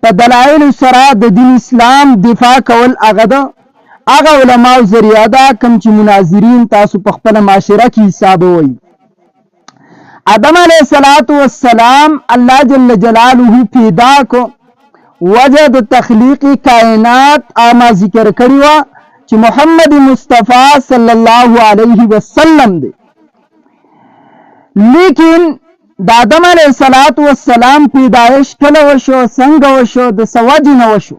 په دلایل سره د دین اسلام دفاع کول هغه علماء ذریعہ ده کوم چې مناظرین تاسو په خپل معاشره کې حسابوي. آدم علیه السلام الله جل جلاله پیدا کو وجه د تخلیق کائنات اما ذکر کړی و چې محمد مصطفی صلی الله علیه وسلم دی. لیکن د آدم علیه السلام پیدایش کله وشو څنګه وشو د سوجې نه وشو؟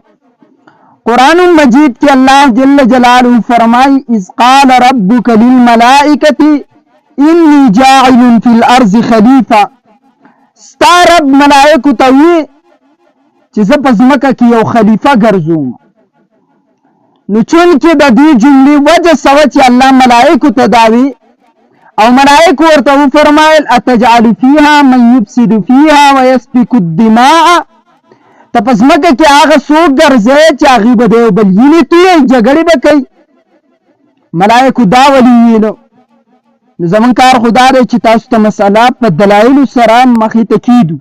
قرآن مجید کې الله جل جلاله فرمای اذ قال ربک للملائکة انی جاعل فی الارض خلیفه. ستا رب ملائکو ته وی چې زه په ځمکه کې یو خلیفه ګرځوم. نو چون کې د دې جملې وجه سوه چې الله ملائکو ته داوي او ملائکو ورته وفرمایل اتجعل فیها من یفسد فیها ویسفک الدماء. ته په ځمکه کې هغه څوک ګرځوي چې هغې به د یو بل وینې تویوي، جګړې به کوي. ملائکو دا ولې ویلو؟ نو زمونږ کار خو دا دی چې تاسو ته مسله په دلایلو سره مخې ته کیدو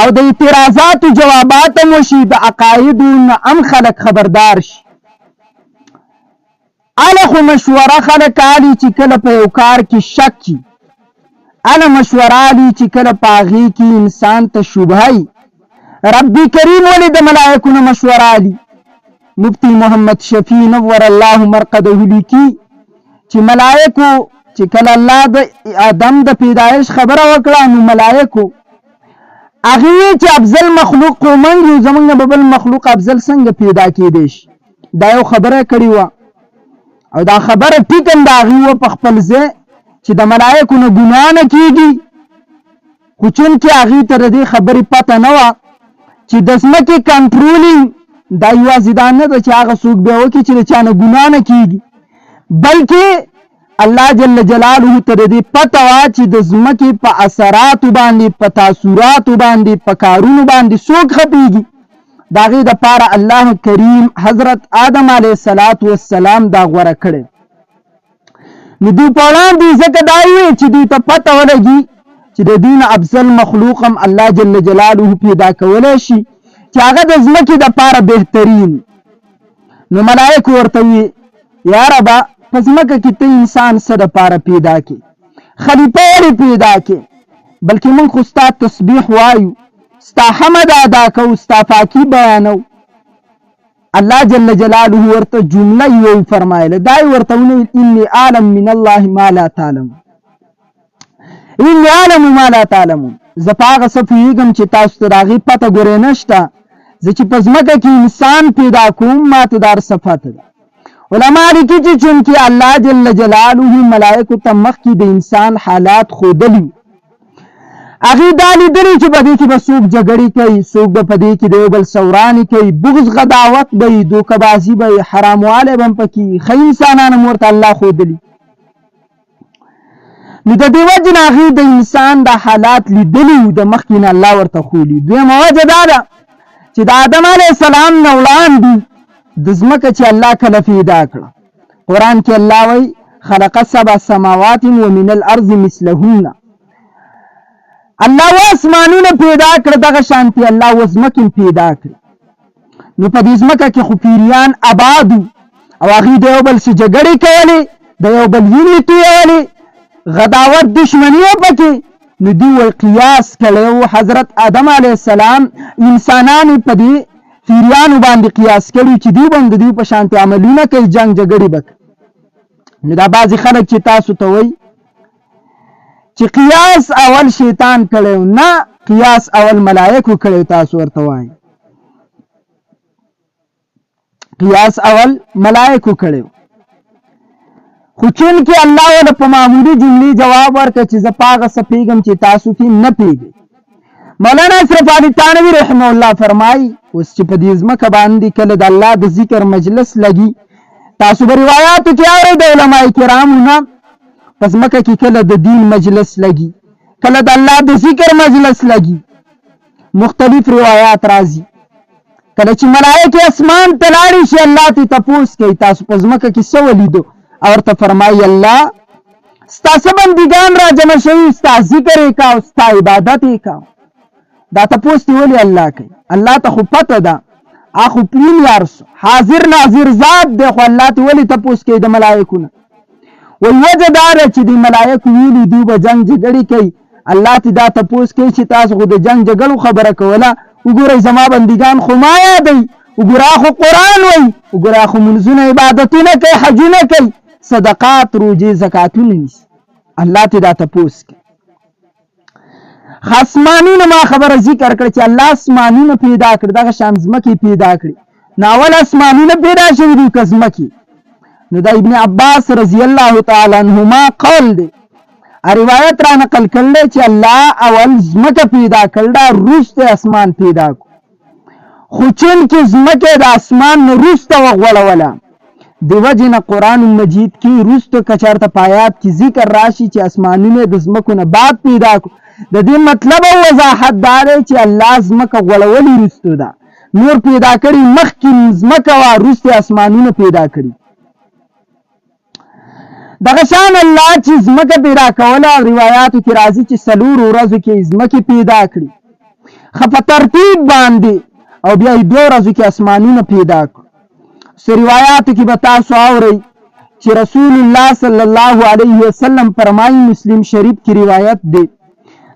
او د اعتراضاتو جوابات هم وشي، د عقایدو نه هم خلک خبردار شي. اله خو مشوره خلک عالي چې کله په یو کار کې شک کي، اله مشوره عالي چې کله په هغې کې انسان ته شبهه وي. ربي کریم ولې د ملائکو نه مشوره عالي؟ مفتی محمد شفیع نور الله مرقده لیکي چې ملائکو چې کله الله د آدم د پیدایش خبره وکړه نو ملائکو هغې چې افضل مخلوق قومنګ یو زمونږ نه به بل مخلوق افضل څنګه پیدا کېدی شي؟ دا یو خبره کړې وه او دا خبره ټیکن د هغې وه په خپل ځای چې د ملائکو نه ګناه نه کېږي. خو چونکې هغې ته د دې خبرې پته نه وه چې د ځمکې کنټرولینګ دا یوازې دا نه ده چې هغه څوک بیا وکړي چې د چا نه ګناه نه کېږي، بلکې الله جل جلاله ته د دې پته وه چې د ځمکې په اثراتو باندې، په تاثراتو باندې، په کارونو باندې څوک خپېږي. د هغې دپاره الله کریم حضرت آدم علیه السلام دا غوره کړی. نو دوی په وړاندې ځکه دا وی چې دوی ته پته ولګي چې د دوی نه افضل مخلوق هم الله جل جلاله پیدا کولی شي چې هغه د ځمکې دپاره بهترین. نو ملائکو ورته وي یا ربه په ځمکه کې ته انسان څه دپاره پیدا کې، خلیفه ولې پیدا کې؟ بلکې موږ خو ستا تسبیح وایو، ستا حمد ادا کوو، ستا پاکي بیانو. الله جل جلاله ورته جمله یو فرمایله، دا یې ورته ونویل انی اعلم من الله ما لا تعلمون. انی اعلم ما لا تعلمون، زه په هغه څه پوهېږم چې تاسو ته د هغې پته ګورې نشته. زه چې په ځمکه کې انسان پیدا کوم ماته دا هر څه پته ده. علما لیکي چې چونکې الله جل جلاله ملائکو ته مخکې د انسان حالات ښودلي، هغې دا لیدلي چې په دې کې به څوک جګړې کوي، څوک به په دې کې د یو بل سورانې کوي، بغض غداوت به وي، دوکهبازي به وي، حراموالی به هم پکې وي، ښه انسانان هم ورته الله ښودلي. نو د دې وجې نه هغې د انسان دا حالات لیدلي وو، د مخکې نه الله ورته ښولي. دویمه وجه دا ده چې د آدم علیه السلام نه وړاندې د ځمکه چې الله کله پیدا کړه، قرآن کې الله وایي خلق 7 سماوات ومن الارض مثلهن. الله و اسمانونه پیدا کړه دغه شانتي الله و ځمکې پیدا کړه. نو په دې ځمکه کې خو پیریان آباد او هغې د یو بل سره جګړې کولې، د یو بل وینې تویولې، غداوت دشمني وه پکې. نو دوی وایي قیاس کړی و، حضرت آدم علیه السلام انسانانو په دې پیریانو باندې قیاس کړي چې دوی به هم د دوی په شانتې عملونه کوي، جنګ جګړې به کوي. نو دا بعضې خلک چې تاسو ته وایي چې قیاس اول شیطان کړی و، نه قیاس اول ملائکو کړی، تاسو ورته وایي قیاس اول ملائکو کړی. خو چونکې الله ورته په معمولي جملې جواب ورکړه چې زه په هغه څه پوهېږم چې تاسو کې نه پوهېږئ. مولانا اشرف علي تانوي رحمه الله فرمایي اوس چې په دې ځمکه باندې کله د الله د ذکر مجلس لګي، تاسو به روایاتو کې اورئ د علماء کرامو نه په ځمکه کې کله د دین مجلس لګي، کله د الله د ذکر مجلس لګي، مختلف روایات راځي. کله چې ملائکې اسمان ته لاړې شي الله ته تپوس کوي تاسو په ځمکه کې څه ولیدو، او ورته فرمایي الله ستا څه بندګان را جمع شوي، ستا ذکر یې کا، ستا عبادت یې کا. دا تپوس دې ولې الله کوي؟ الله ته خو پته ده اخو پلین یارس حاضر ناظر ذات دی، خو الله ته ولې تپوس کوي د ملایکو نه؟ وی وجه دا ده چې د ملایکو ویلي دوی به جنګ جګړې کوي، الله ته دا تپوس کوي چې تاسو خو د جنګ جګړو خبره کوله، وګورئ زما بندګان خو ما یادوي، وګوره خو قرآن وایي، وګوره خو منځونه عبادتونه کوي، حجونه کوي، صدقات روجې زکاتونه نیسي. الله ته دا تپوس کوي. آسمانونه ما خبره ذکر کړ چې الله اسمانونه پیدا کړ، دغه شان ځمکې پیدا کړي. ناول اسمانونه پیدا شوي دي که ځمکې؟ نو دا ابن عباس رضی الله تعالی عنهما قول دی، روایت را نقل کړل چې الله اول ځمکه پیدا کړل، وروسته اسمان پیدا کړ. خو چون کې ځمکه د اسمان نه وروسته وغوړوله، د وجې نه قرآن مجید کې وروسته که چېرته په آیات کې ذکر راشي چې اسمانونه د ځمکو نه بعد پیدا کړو، د دې مطلب او وضاحت دا دی چې الله ځمکه غوړولې وروسته ده، نور پیدا کړي مخکې ځمکه وه، وروسته اسمانونه پیدا کړي. دغه شان الله چې ځمکه پیدا کوله، روایاتو کې راځي چې 4 ورځو کې ځمکې پیدا کړي، ښه په ترتیب باندې، او بیا یې 2 ورځو کې اسمانونه پیدا کړو. روایاتو کې به تاسو اورئ چې رسول الله صلی الله علیه وسلم فرمایي، مسلم شریف کې روایت دی،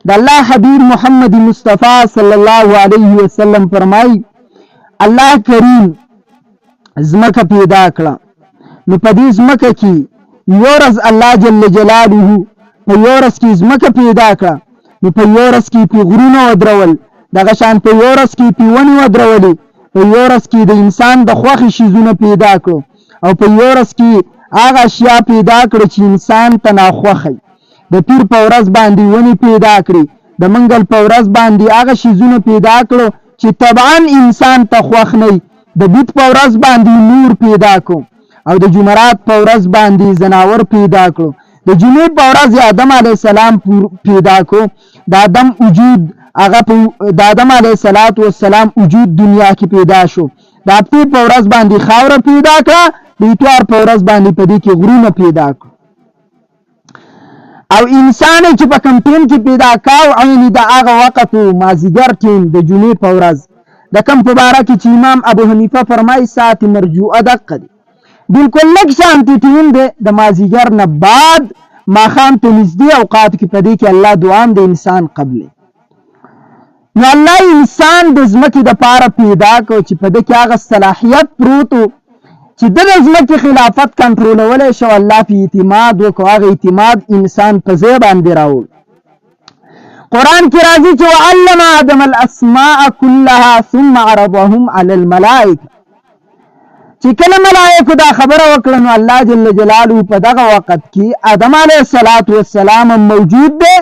د الله حبیب محمد مصطفی صلی الله علیه وسلم فرمایي الله کریم ځمکه پیدا کړه، نو په دې ځمکه کې یو ورځ الله جل جلاله په یو ورځ کې ځمکه پیدا کړه، نو په یو ورځ کې پې غرونه ودرول، دغه شان په یو ورځ کې پې ونې ودرولې، په یو ورځ کې د انسان د خوښې شیزونه پیدا کړو، او په یو ورځ کې هغه اشیا پیدا کړه چې انسان ته ناخوښه. د پیر په ورځ باندې ونې پیدا کړي، د منګل په ورځ باندې هغه شیزونه پیدا کړو چې طبعا انسان ته خوښ نه وي، د بیت په ورځ باندې نور پیدا کړو، او د جمعرات په ورځ باندې زناور پیدا کړو، د جمعې په ورځ آدم علیه السلام پیدا کړو، د آدم وجود هغه د آدم علیه السلام وجود دنیا کې پیدا شو، د هفتې په ورځ باندې خاوره پیدا کړه، د اتوار په ورځ باندې په دې کې غرونه پیدا کړو، او انسان چې په کوم ټیم کې پیدا کاو عین د هغه وخت مازدیګر ټیم د جمعې په ورځ، د کوم په باره کې چې امام ابو حنیفه فرمایي ساعت مرجوعه دقه دی، بالکل لږ شانتې ټیم دی د مازدیګر نه بعد ماښام ته نږدې اوقاتو کې، په دې کې الله دعام د انسان قبلې. نو الله انسان د ځمکې دپاره پیدا کړو چې په ده کې هغه صلاحیت پروت و چې د ځمکې خلافت کنټرولولی شو، الله په اعتماد وکړو، هغه اعتماد انسان په ځای باندې راوړ. قرآن کې راځي چې وعلم آدم الاسماء كلها ثم عرضهم على الملائکه، چې کله ملائکو دا خبره وکړه نو الله جل جلاله په دغه وخت کې آدم علیه السلام موجود دی،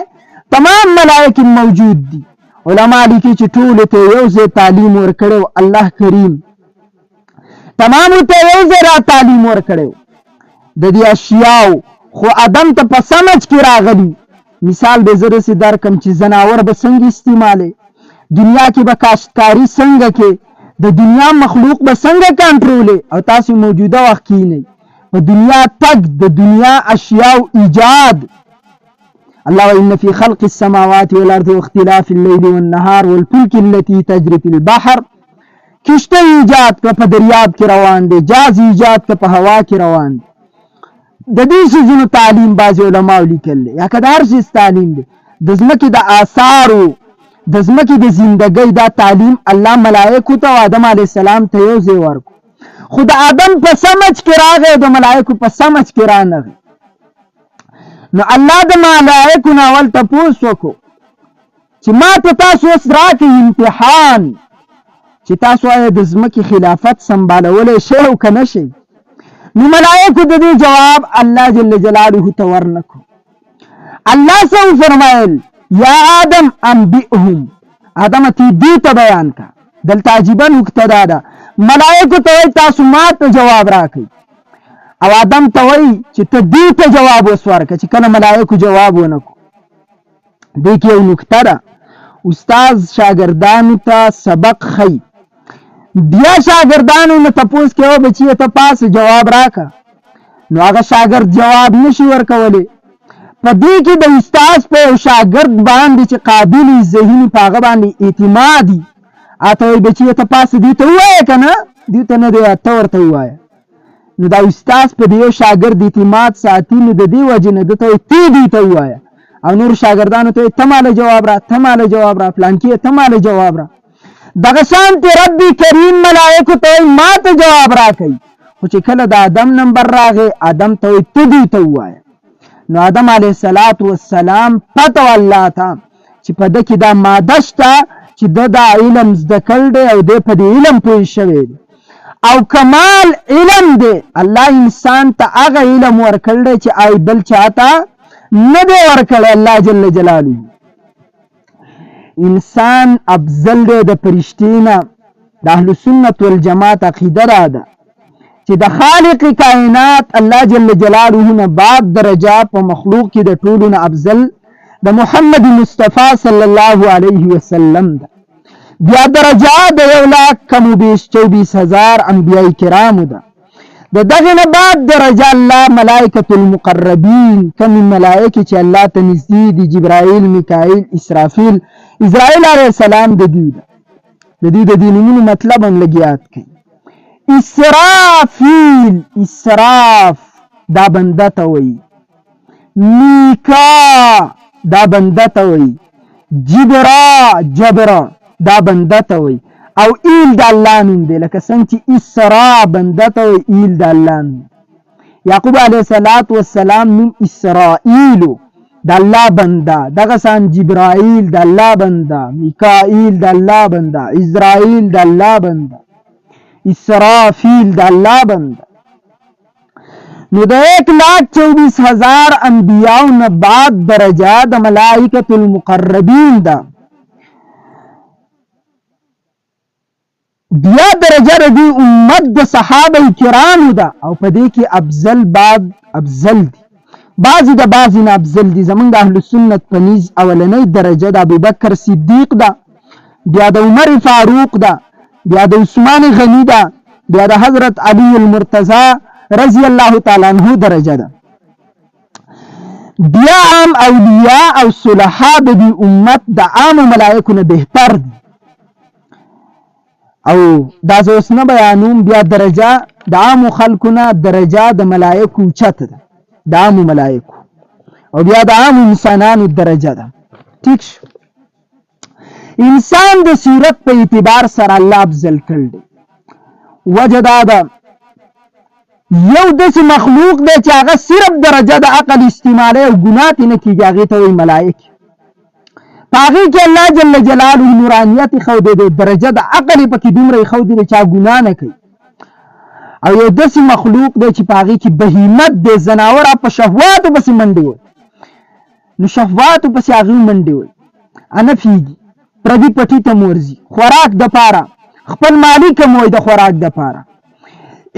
تمام ملائکه موجود دي. علما لیکي چې ټولو ته یو ځای تعلیم ورکړی، الله کریم تمامو ته یو ځای را تعلیم ورکړی د دې اشیاو، خو ادم ته په سمج کې راغلی. مثال به زه داسې درکم چې ځناور به څنګه استعمالوي، دنیا کې به کاشتکاري څنګه کې، د دنیا مخلوق به څنګه کنټرولوي، او تاسو موجوده وخت کې نه په دنیا تک د دنیا اشیاو ایجاد. الله وإن في خلق السماوات والأرض واختلاف الليل والنهار والفلك التي تجري في البحر، کشته ایجاد که په دریاب کې روان دی، جاز ایجاد که په هوا کې روان دی. د دې څیزونو تعلیم بعضې علماو لیکل دی، یا که د هر څیز تعلیم دی، د ځمکې د آثارو، د ځمکې د زندګۍ دا تعلیم الله ملایکو ته او آدم علیه السلام ته یو ځای ورکړو، خو د آدم په سمج کې راغی، د ملایکو په سمج کې رانغی. نو الله د ملائکو نه اول تپوس وکړو چې ما ته تاسو اوس راکړئ امتحان چې تاسو آیا د ځمکې خلافت سنبالولی شئ او که نه شئ. نو ملائکو د دې جواب الله جل جلاله ته ورنکړو. الله څه وفرمایل یا آدم انبئهم، آدم ته دې ته بیان کا. دلته عجیبه نکته دا ده، ملائکو ته وایي تاسو ما ته جواب راکړئ، او آدم ته وایي چې ته دې ته جواب اوس ورکړه چې کله ملائکو جواب ونه کړو. دې کې یو نکته ده، استاد شاګردانو ته سبق ښیي، بیا شاګردانو نه تپوس کوي بچیه ته پاس جواب راکړه، نو هغه شاګرد جواب نشي ورکولی. په دې کې د استاد په یو شاګرد باندې چې قابل ذهني په هغه باندې اعتمادي اته وي بچي ته پاس دي ته وایې کنه دي ته نه دی ته ورته وایې نو دا استاد په دیو شاګرد اعتماد ساتي نو د دې وجه نه دته تی دی ته وایې او نور شاګردانو ته ته مال جواب را ته مال جواب را پلان کې ته مال جواب را دغه شانت رب کریم ملائکه ته ما ته جواب را کوي خو چې کله د آدم نمبر راغی آدم ته ته دی ته وایې نو آدم علیه السلام پته الله ته چې په د کې دا ماده شته چې د علم زده کړ دی او د په دې علم پوه شوی دی او کمال علم دی الله انسان ته هغه علم ورکړ دی چې آی بل چاته نه دی ورکړی الله جل جلاله انسان افضل دی د فرشتي نه د اهل سنت والجماعت عقیده را ده چې د خالق کائنات الله جل جلاله نه بعد درجه په مخلوق کې د ټولو نه افضل د محمد مصطفی صلی الله علیه وسلم ده بیا درجه د 1,24,000 انبیاء کرامو ده د دغه نه بعد درجه الله ملائکه المقربین کم ملائکه چې الله ته نږدې دي جبرائیل میکائیل اسرافیل اسرائیل علیه السلام د دې د نومونو مطلب هم لګیات کوي اسراف دا بنده ته وایي میکا دا بنده ته وایي جبرا دا بنده ته وایي او ایل د الله نوم دی لکه څنګه چې اسرا بنده ته وایي ایل د الله نوم یعقوب علیه السلام نوم اسرائیلو د الله بنده دغه سان جبرائیل د الله بنده میکائیل د الله بنده اسرائیل د الله بنده اسرافیل د الله بنده نو د 1,24,000 انبیاء نه بعد درجه د ملائکه المقربین ده بیا درجه د امت د صحابه کرامو ده او په دې کې افضل دي بعضی د بعضی نه افضل دي زمونږ د اهل سنت په نيز اولنۍ درجه د ابوبکر صدیق ده بیا د عمر فاروق ده بیا د عثمان غنی ده بیا د حضرت علی المرتضی رضی الله تعالی عنہ درجه ده بیا عام اولیاء او صلحاء د امت د عام ملائکه نه بهتر دي او دا اوس نه بیانوم بیا درجه د عام خلقونه درجه د ملائکه اوچت ده د عام ملائکه او بیا د عام انسانانو درجه ده ٹھیک انسان د صورت په اعتبار سره الله افضل کړ دی وجه دا ده یو داسې مخلوق دی چې هغه صرف درجه د عقل استعمالوي او ګناه ترې نه کېږي هغې ته وایي ملائکې په هغې کې الله جل جلاله نورانیت ښودی دی درجه د عقل یې پکې دومره ښودی دی چې هغه ګناه نه کوي او یو داسې مخلوق دی چې په هغې کې بهیمت دی ځناوره په شهواتو پسې منډې وایي نو شهواتو پسې هغې منډې وایي نه پوهېږي پردي پټي ته مورځي خوراک دپاره خپل مالک هم وایي د خوراک دپاره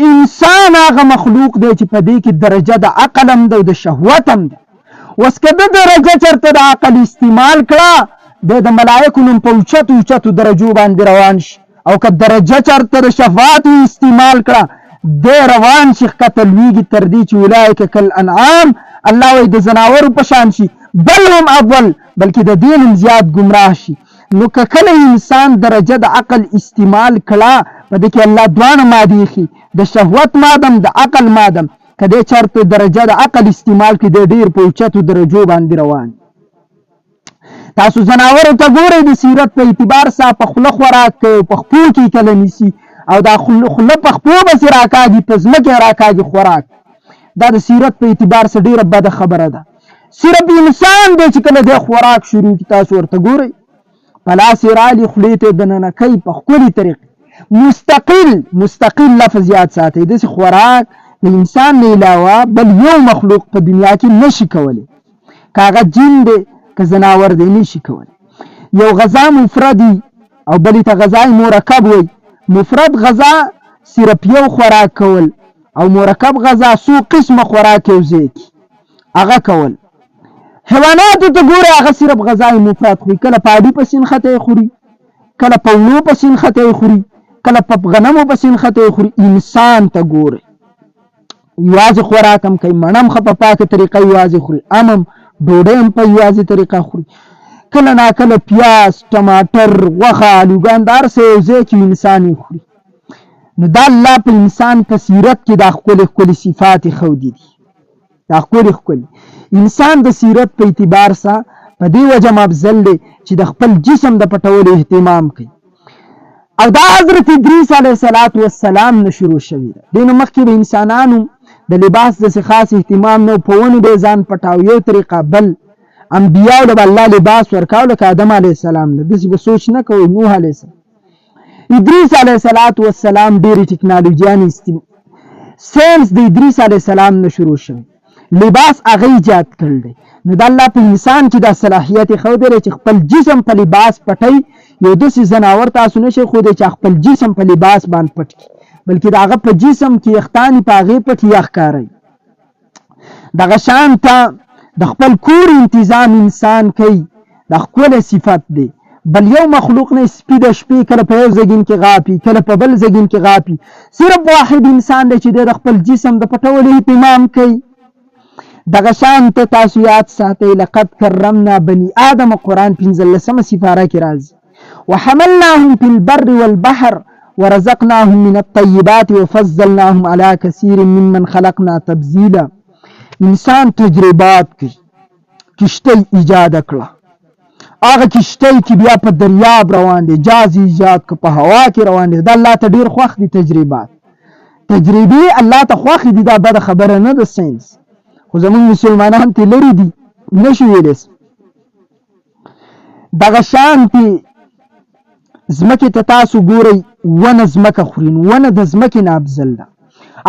انسان هغه مخلوق دی چې په دې کې درجه د عقل هم ده او د شهوت هم ده اوس که د درجه چېرته د عقل استعمال کړه دی د ملایکو نوم په اوچتو درجو باندې روان شي او که درجه چېرته د شفاعتو استعمال کړه دی روان شي ښکته لویږي تر دې چې اولئک کالانعام الله وایي د ځناورو په شان شي بل هم اول بلکې د دې هم زیات ګمراه شي نو که کله انسان درجه د عقل استعمال کړه په دې کې الله دواړه مادې ښي د شهوت مادم د عقل مادم که دی چېرته درجه د عقل استعمال کړي دی ډېر په اوچتو درجو باندې روان تاسو ځناورو ته ګورئ د سیرت په اعتبار سره په خوله خوراک کوي په خپو کې کله نیسي او دا خوله په خپو پسې راکاږي په ځمکې راکاږي خوراک دا د سیرت په اعتبار سره ډېره بده خبره ده صرف انسان دی چې کله دی خوراک شروع کړي تاسو ورته ګورئ په لاس یې رالي خولې ته یې دننه کوي په ښکلې طریقې مستقل لفظ یاد ساتئ داسې خوراک د انسان نه علاوه بل یو مخلوق په دنیا کې نشي کولی که هغه جن دی که ځناور دی نشي کولی یو غذا مفردي او بلې ته غذای مرکب وایي مفرد غذا صرف یو خوراک کول او مرکب غذا څو قسمه خوراک یو ځای کې هغه کول حیواناتو ته ګوره هغه صرف غذای مفرد خوري کله په هډي پسې نښته یې خوري کله په وړو پسې نښته یې خوري کله په غنمو پسې نښته یې خوري انسان ته ګورئ یوازې خوراک هم کوي مڼه هم ښه په پاکه طریقه یوازې خوري ام هم ډوډۍ هم په یوازې طریقه خوري کله ناکله پیاز، ټماټر، غوښه، الوګان دا هر څه یو ځای کې انسان یې خوري. نو دا الله په انسان په سیرت کې دا ښکلې ښکلې صفات یې ښودي دي، دا ښکلې ښکلې. انسان د سیرت په اعتبار سره په دې وجه مبذل دی چې د خپل جسم د پټولو اهتمام کوي. او دا حضرت ادریس علیه السلام نه شروع شوي ده. دې نه مخکې به انسانانو د لباس داسې خاص اهتمام نه و، په ونو به یې ځان پټاو. یو طریقه. بل انبیاو له به الله لباس ورکاو، لکه آدم علیه السلام له داسې به سوچ نه کوئ. نوح علیه السلام، ادریس علیه السلام ډېرې ټکنالوژیانې ساینس د ادریس علیه السلام نه شروع شوی، لباس هغه ایجاد کړل دی. نو د الله په انسان کې دا صلاحیت یې ښودلی چې خپل جسم په لباس پټوي. یو داسې ځناور تاسو نشئ ښودی چې خپل جسم په لباس باندې پټ کړي، بلکې د هغه په جسم کې یختانې په هغې پټ یا ښکاروي. دغه شان ته د خپل کور انتظام انسان کوي، دا ښکلی صفت دی. بل یو مخلوق نه سپي د شپې کله په یو زګین کې غاپي، کله په بل زګین کې غاپي. صرف واحد انسان دی چې د خپل جسم د پټولو اهتمام کوي. دغه شان ته تاسو یاد ساتئ، لقد کرمنا بني آدم، قرآن 15 سپاره کې راځي. وحملناهم في البر والبحر ورزقناهم من الطيبات وفضلناهم على كثير ممن خلقنا تبذيلا. انسان تجربات کوي، کشتۍ ایجاد کړه، هغه کشتۍ کې بیا په دریاب روان دي، جاز ایجاد که په هوا کې روان دي. دا الله ته ډېر خوښ دي تجربات. تجربې الله ته خوښ دي، دا بده خبره نه ده ساینس، خو زمونږ مسلمانان ترې لرې دي، نشي ویلی. دغه شانتې ځمکې ته تاسو ګورئ، ونه ځمکه خوري، ونه د ځمکې نه افضل ده.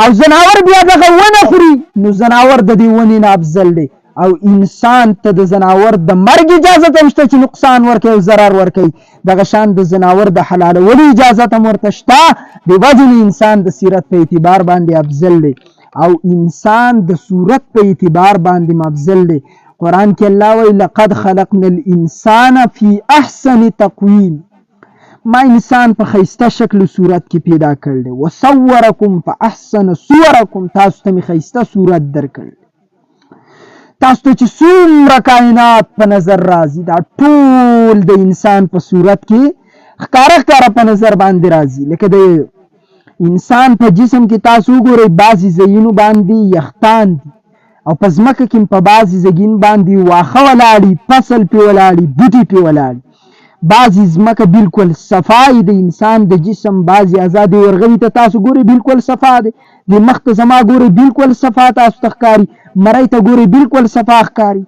او ځناور بیا دغه ونه خوري، نو ځناور د دې ونې نه افضل دی. او انسان ته د ځناور د مرګ اجازه هم شته چې نقصان ورکوي او ضرر ورکوي. دغه شان د ځناور د حلالولو اجازه هم ورته شته، د وجې نه انسان د سیرت په اعتبار باندې افضل دی، او انسان د صورت په اعتبار باندې مفضل دی. قرآن کې الله وایي لقد خلقنا الانسان فی احسن تقویم، ما انسان په ښایسته شکل صورت کې پیدا کړی دی. وصورکم فاحسن صورکم، تاسو ته مې ښایسته صورت درکړی، تاسو ته چې څومره کائنات په نظر راځي دا ټول د انسان په صورت کې ښکاره په نظر باندې راځي. لکه د انسان په جسم کې تاسو وګورئ، بعضې ځایونو باندې یختان دي، او په ځمکه کې په بعضې ځایونو باندې واښه ولاړي، فصل پې ولاړي، بوټي پې ولاړي. بعضې ځمکه بالکل صفا د انسان د جسم بعضې اعضا د ورغوي ته تاسو ګورئ بالکل صفا دی، د مخ ته زما ګورئ بالکل صفا تاسو ته ښکاري، مرۍ ته ګورئ بالکل صفا ښکاري.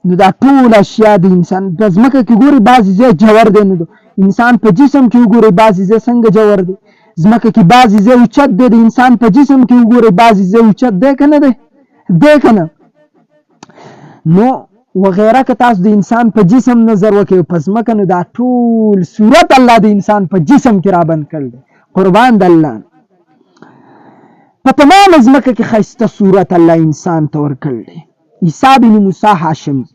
نو دا ټول اشیا د انسان په ځمکه کې ګورئ بعضې ځای جوور دی، نو د انسان په جسم کې وګورئ بعضې ځای څنګه جوور دی. ځمکه کې بعضې ځای اوچت دی، د انسان په جسم کې وګورئ بعضې ځای اوچت دی که نه دی، دی که نه. نو وغیره که تاسو د انسان په جسم نظر وکړئ په ځمکه، نو دا ټول صورت الله د انسان په جسم کې رابند کړی دی، قربان د الله. په تمام ځمکه کې ښایسته صورت الله انسان ته ورکړی دی. عیسی بن موسی هاشمي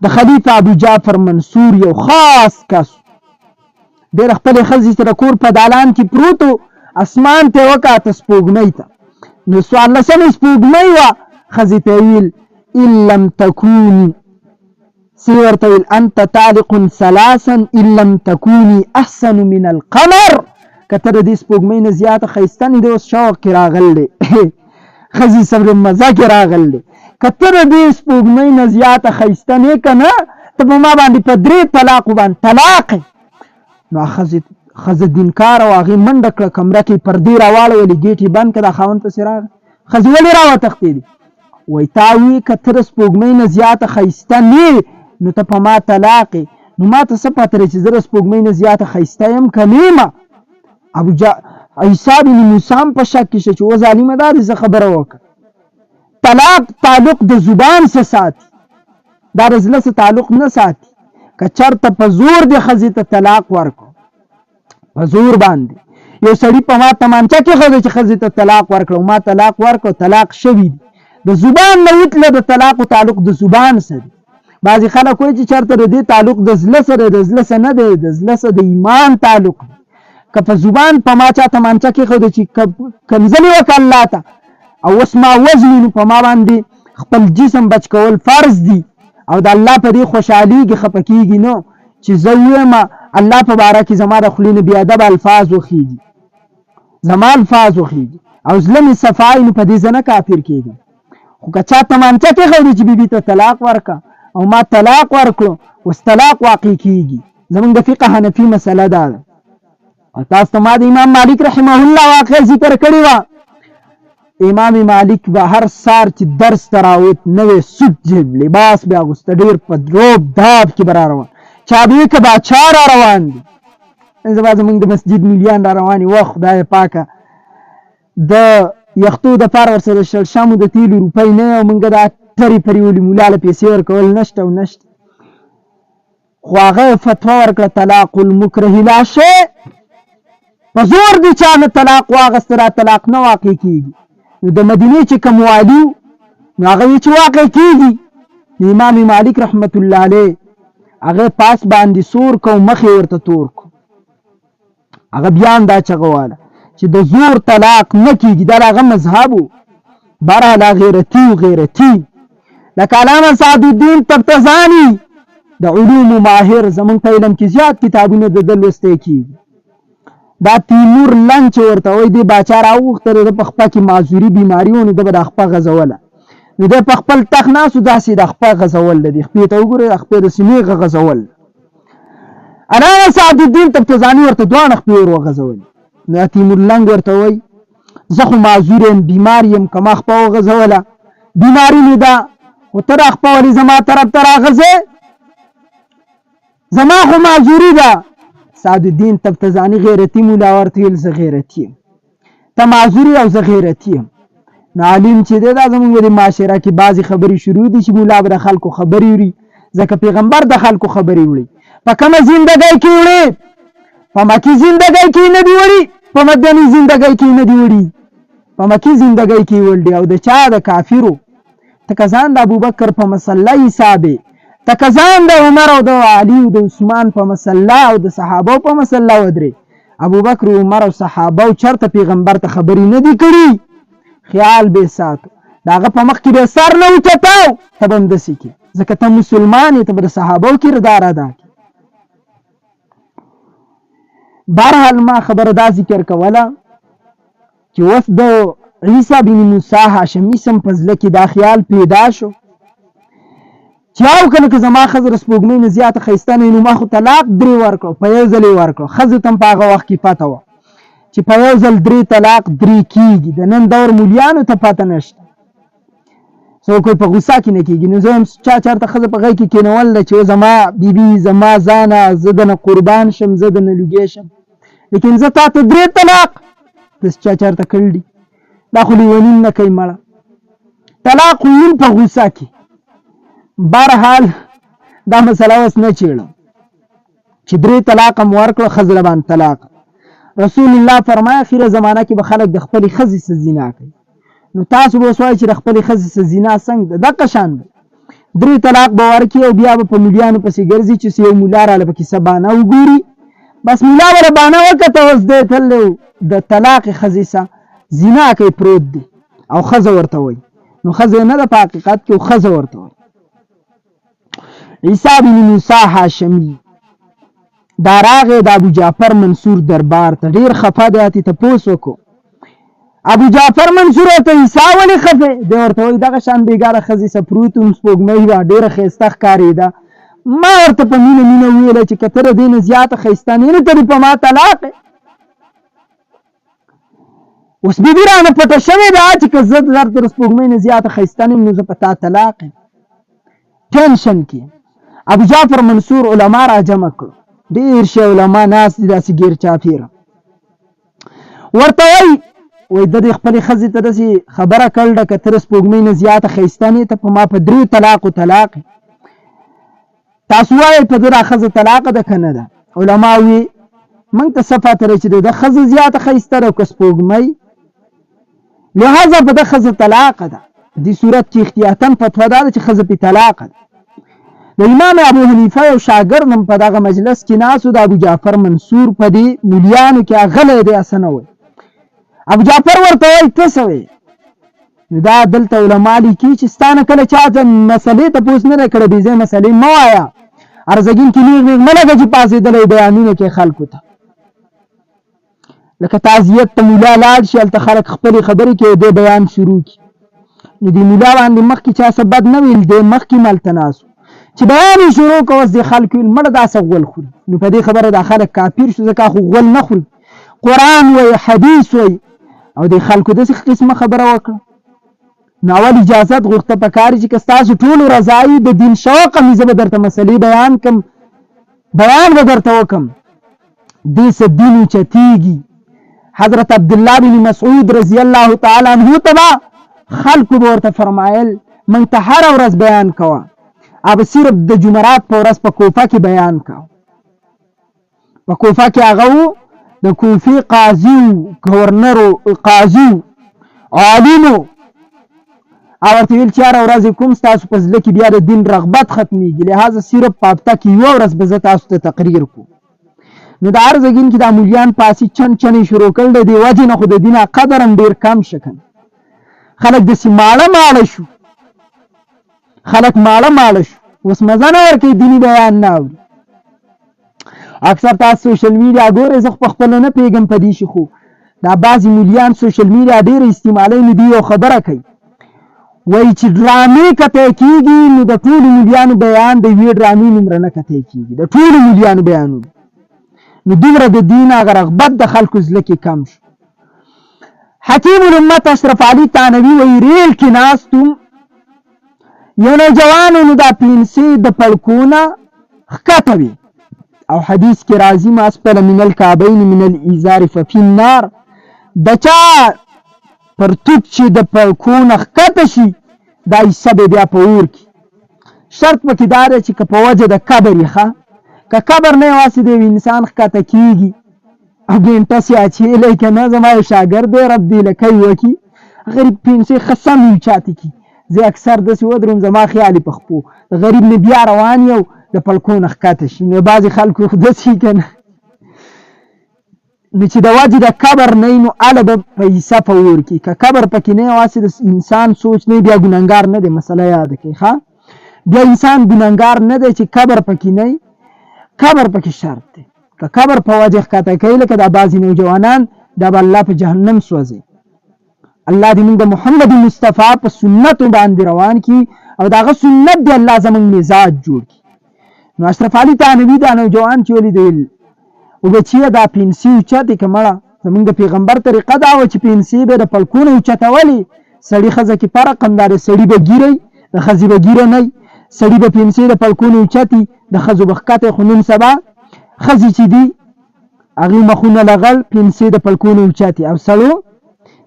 د خلیفه ابو جعفر منصور یو خاص کس، ډېر خپلې ښځې سره کور په دالان کې پروت و، اسمان ته یې وکاته سپوږمۍ ته، نو 14 سپوږمۍ وه. ښځې ته یې ویل ان لم تکوني، سی ورته ویل انت طالق 3 ان لم تکوني احسن من القمر، که ته د دې سپوږمۍ نه زیاته ښایسته نه دی، اوس شوق کې راغلی دی، ښځې سره مزه کې راغلی دی. که ته د دې سپوږمۍ نه زیاته ښایسته نه یې که نه، ته په ما باندې په 3 طلاقو باندې طلاق یې. نو ښځه دینکاره وه، هغې منډه کړه، کمره کې پردې راواړولې، ګیټ یې بند کړه، خاوند پسې راغی. ښځې ولې راوتښتېدې؟ وایي تا وی که ته د سپوږمۍ نه زیاته ښایسته نه نو ته په ما طلاق یې. نو ما ته څه پته دی چې زه د سپوږمۍ نه زیاته ښایسته یم که نه یم؟ عیسی بن موسی هم په شک کې شه چې و ظالمه دا دې زه خبره وکړه. طلاق تعلق د زبان څه ساتي، دا د زړه څه تعلق نه ساتي. که چېرته په زور دې ښځې ته طلاق ورکړو، په زور باندې یو سړي په ما تمانچه کېښودی چې ښځې ته طلاق ورکړو، ما طلاق ورکړو، طلاق شوي دي. د زبان نه وتله د طلاق تعلق د زبان سره دی. بعضې خلک وایي چې چېرته د دې تعلق د زړه سره، د زړه سره نه دی، د زړه سره د ایمان تعلق دی. که په زبان په ما چا تمانچه کېښودی چې کنځلې وکړه الله ته، او اوس ما وژني، نو په ما باندې خپل جسم بچ کول فرض دي، او د الله په دې خوشحالېږي خفه کېږي نو چې زه ووایم الله په باره کې زما د خولې نه بېادبه الفاظ وخېږي، زما الفاظ وخېږي او زړه مې صفا وي، نو په دې زه نه کافر کېږم. خو که چا تمانچه کېښودي چې بیبي ته طلاق ورکړه او ما طلاق ورکړو، اوس طلاق واقع کېږي. زمونږ د فقه حنفي مسله دا ده. او تاسو ته ما د امام مالک رحمه الله واقع ذکر کړې وه. امام مالک به هر سار چې درس ته راوت نوی سود جیب لباس به اغوسته، ډېر په دروب داب کې به را روان، چا به وي که باچا را روان دي. زما زمونږ د مسجد ملیان را روان وه، خدای پاکه د یختو دپاره ورسره شړشمو د تیلو روپۍ نه او موږ دا پرې پرې ولي مولا له پیسې ورکول نشته او نشته. خو هغه فتوا ورکړه طلاق المکره لا شی، په زور دې چا نه طلاق واخیسته را طلاق نه واقع کېږي. نو د مدینې چې کوم والي نو هغه یې چې واقع کېږي، امام مالک رحمت الله علیه هغه پاس باندې سور کو، مخې ورته تور کو. هغه بیا هم دا چغه واله چې د زور طلاق نه کېږي، دا د هغه مذهب و. بهرحال غیرتي و غیرتي لکه علامه سعد الدین تفتزاني د علومو ماهر، زمونږ په علم کې زیات کتابونه د ده لوستی کېږي. دا تیمور لنګ چې ورته وایي دې باچا راوغوښته، د په خپه کې معذوري بیماري و، نو ده به د خپه غځوله. نو دی په خپل تخت ناست و، داسې د خپه غځول د دې خپې ته وګورئ، د خپې د سینې غځول. علامه سعد الدین تفتزاني ورته دواړه خپې ور وغځولې. نو تیمور لنګ ورته وایي زه خو معذور یم، بیمار یم، که ما خپه وغځوله بیماري مې ده، خو ته را خپه ولې زما طرف ته راغځې؟ زما خو معذوري ده. سعد الدین تفتزاني غیرتي مولا ورته ویل زه غیرتي یم، ته معذوري او زه غیرتي یم. نو عالم چې دی دا زمونږ د معاشره کې بعضې خبرې شروع دي چې مولا به د خلکو خبرې وړي، ځکه پیغمبر د خلکو خبرې وړي. په کومه زندګۍ کې وړي؟ په مکي زندګۍ کې نه دي وړي، په مدني زندګۍ کې نه دي وړي، په مکي زندګۍ کې وړي. او د چا؟ د کافرو. تکه ځان د ابوبکر په مسله حسابې، تکه ځان د عمر او د علي او د عثمان په مسله او د صحابو په مسله ودرې. ابوبکر او عمر او صحابو چرته پیغمبر ته خبرې نه دي کړي. خیال به ساتو، د هغه په مخ کې به سر نه اوچتاو، ته به همداسې کې، ځکه ته مسلمان یې، ته به د صحابو کردار ادا کړې. بهرحال ما خبره دا ذکر کوله چې اوس د عیسی بن موسی هاشمي سم په زړه کې دا خیال پیدا شو چې او کنه که زما ښځه د سپوږمۍ نه زیاته ښایسته نه وي، نو ما خو طلاق 3 ورکړو، په یو ځل یې ورکړو. ښځو ته هم په هغه وخت کې پته وه چې په یو ځل 3 طلاق 3 کېږي. د نن دور مولیانو ته پته نشته، څوک په غوسه کې نه کېږي. نو زه هم چا چېرته ښځه په غېږ کې کېنول ده چې زما بیبي، زما ځانه، زه دنه قربان شم، زه دنه لوګی شم، لیکن زه تا ته 3 طلاق داسې چا چېرته کړي دي؟ دا خو لیونیم نه کوي مړه، طلاق ویل په غوسه کې. بهرحال دا مسله اوس نه چېړم چې 3 طلاق هم ورکړه، ښځه باندې طلاق. رسول الله فرمایي اخیره زمانه کې به خلک د خپلې ښځې څه زنا کوي. نو تاسو به اوس وایئ چې د خپلې ښځې څه زنا څنګه ده؟ دقه شان به 3 طلاق به ورکړي او بیا به په مولیانو پسې ګرځي چې یو مولا راله پکې څه بانه وګوري، بس مولا به له بانه وکته اوس دی تللی د طلاق ښځې څه زنا کوي پروت دی او ښځه ورته وایي. نو ښځه نه ده په حقیقت کې، ښځه ورته وایي. عیسی بن موسی هاشمي دا راغی د ابو جعفر منصور دربار ته، ډېر خفه دی، اتې تپوس وکړو ابو جعفر منصور ورته عیسی ولې خفې؟ دی ورته وایي دغه شان بېګاره ښځې څه پروت وم، سپوږمۍ وه، ډېره ښایسته ښکارېده. ما ورته په مینه مینه وویله چې که ته د دې نه زیاته ښایسته نه ته دې په ما طلاق یې. اوس بیبي رانه پټه شوې ده چې که زه درته د سپوږمۍ نه زیاته ښایسته نه یم نو زه په تا طلاق یم. ټینشن کې ابو جعفر منصور علما را جمع کړو، ډېر شي علما ناست دي داسې ګیر چاپېره. ورته وایي د دې خپلې ښځې ته داسې خبره کړله که ته د سپوږمۍ نه زیاته ښایسته نه یې، ته په ما په 3 طلاقو طلاق یې. تاسو وایئ په ده دا ښځه طلاقه ده که نه ده؟ علما وایي موږ ته څه پته دی چې د ده ښځه زیاته ښایسته ده او که سپوږمۍ، لهذا په ده ښځه طلاقه ده. په دې صورت کې احتیاطاً فتوا دا ده چې ښځه پې طلاقه ده. د امام ابو حنیفه یو شاګرد هم په دغه مجلس کې ناست و، د ابو جعفر منصور په دې مولیانو کې غلی دی، هسه نه وایي. ابو جعفر ورته وایي ته څه وایې؟ نو دا دلته علما لیکي چې ستا نه کله چا مسلې تپوس نه دی کړی بې ځایه مسلې مه وایه ارزګین کې نیغ نیغ مه لګه چې پاڅېدلی بیانونه کې خلکو ته لکه تعزیت ته ملا لاړ شي هلته خلک خپلې خبرې کوي دی بیان شروع کړي نو دې ملا باندې مخکې چا څه بد نه ویل دی مخکې هم هلته ناست چې بیان یې شروع کړه اوس دې خلکو ویل مړه دا څه غول خوري نو په دې خبره دا خلک کافر شو ځکه خو غول نه خوري قرآن وایي حدیث وایي او دې خلکو داسې قسمه خبره وکړه نو اول اجازت غوښته پکار چې که ستاسو ټولو رضا وي د دین شوق مې زه به درته مسلې بیان به درته وکړم دې څه دین اوچتېږي حضرت عبدالله بن مسعود رضی الله تعالی عنه ته به خلکو به ورته فرمایل موږ ته هره ورځ بیان کوه अब صرف د جمعرات په ورځ په کوفه کې بیان کوه په کوفه کې هغه و د کوفې قاضي گورنر قاضي عالمو او ورته ویل چې هره ورځ کوم ستاسو په زړه کې بیا د دین رغبت ختمیږي لهذا صرف په هفته کې یوه ورځ به زه تاسو ته تقریر کوم نو د هر ځګین کې دا مولیان پاسې چنې شروع کړل د دې وجې نه خو د دین قدر هم ډېر کم شکن خلک داسې ماړه شو خلک ماړه شو اوس مزه نه ورکوي دیني بیان نه اوري اکثر تاسو سوشل میډیا ګورئ زه په خپله نه پوهېږم په دې شي خو دا بعضې مولیان سوشل میډیا ډېره استعمالوي نو دوی یو خبره کوي وایي چې ډرامې کتی کېږي نو د ټولو مولیانو بیان د یوې ډرامې نومره نه کتی کېږي د ټولو مولیانو بیانونه نو دومره د دین هغه رغبت د خلکو زړه کې کم شو حکیم الامت اشرف علي تانوي وایي ریل کې ناست یو نوجوانو نو دا پینسې د پړکونه ښکته وي او حدیث کې راځي ما اسفل من الکعبین من الازار ففي النار د چا پرتوب چې د پړکونه ښکته شي دا حصه به بیا په اور کې شرط پکې دا دی چې که په وجه د کبر یې ښه که کبر نه یوازې د یو انسان ښکته کېږي او ګینټه سې اچېلی که نه زما یو شاګرد دی رب دې لکۍ وکړي غریب پینسې ښه سم یو چاته کي زه اکثر داسې ودرم زما خیال یې په خپو د غریب نه بیا روان یو د پړکو نه ښکته شي نو بعضې خلکو خو داسې که نه نو چې د وجې د کبر نه نو هله به په حصه په اور کې که کبر پکې نه یوازې د انسان سوچ نه بیا ګنهګار نه دی مسله یاده کړئ ښه بیا انسان ګنهګار نه دی چې کبر پکې نه کبر پکې شرط دی که کبر په وجه ښکته کوي لکه دا بعضې نوجوانان دا به الله په جهنم سوځي الله دې موږ د محمد مصطفی په سنتو باندې روان کړي او د هغه سنت دی الله زموږ مزاج جوړ کړي نو اشرف علي تانوي دا نوجوان چې ولید ویل وبچیه دا پینسي اوچتې که مړه زموږ د پیغمبر طریقه دا وه چې پینسي به د پړکونه اوچتولې سړي ښځه کې فرق هم دا دی سړي به ګیری د ښځې به ګیره نه سړي به پینسي د پړکونه اوچتي د ښځو به ښکته خو نن سبا ښځې چې دي هغې مخونه لغل پینسي د پړکونه اوچتي او سړو